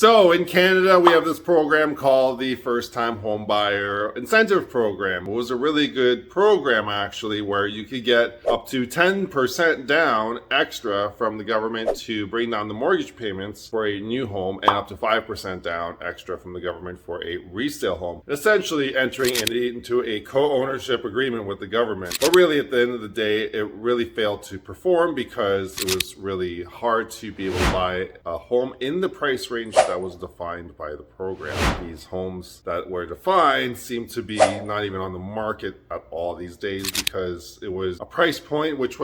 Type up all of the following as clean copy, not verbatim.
So in Canada, we have this program called the First Time Home Buyer Incentive Program. It was a really good program, actually, where you could get up to 10% down extra from the government to bring down the mortgage payments for a new home and up to 5% down extra from the government for a resale home. Essentially entering into a co-ownership agreement with the government. But really, at the end of the day, it really failed to perform because it was really hard to be able to buy a home in the price range that was defined by the program. These homes that were defined seem to be not even on the market at all these days because it was a price point which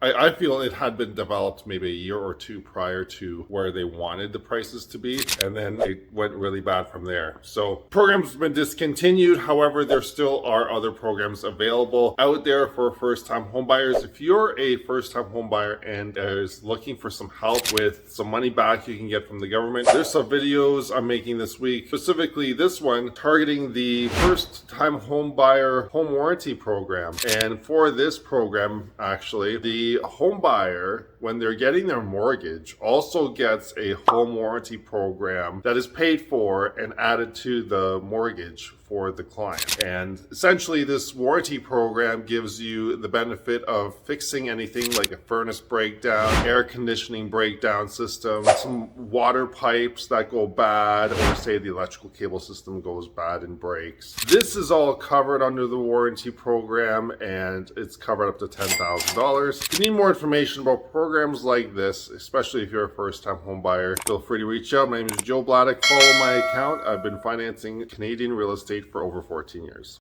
I feel it had been developed maybe a year or two prior to where they wanted the prices to be, and then it went really bad from there. So programs have been discontinued. However, there still are other programs available out there for first-time homebuyers. If you're a first-time homebuyer and is looking for some help with some money back you can get from the government, there's some videos I'm making this week, specifically this one targeting the first-time homebuyer home warranty program. And for this program, actually, the home buyer, when they're getting their mortgage, also gets a home warranty program that is paid for and added to the mortgage for the client. And essentially this warranty program gives you the benefit of fixing anything like a furnace breakdown, air conditioning breakdown system, some water pipes that go bad, or say the electrical cable system goes bad and breaks. This is all covered under the warranty program and it's covered up to $10,000. If you need more information about programs like this, especially if you're a first-time home buyer, feel free to reach out. My name is Joe Bladdock. Follow my account. I've been financing Canadian real estate for over 14 years.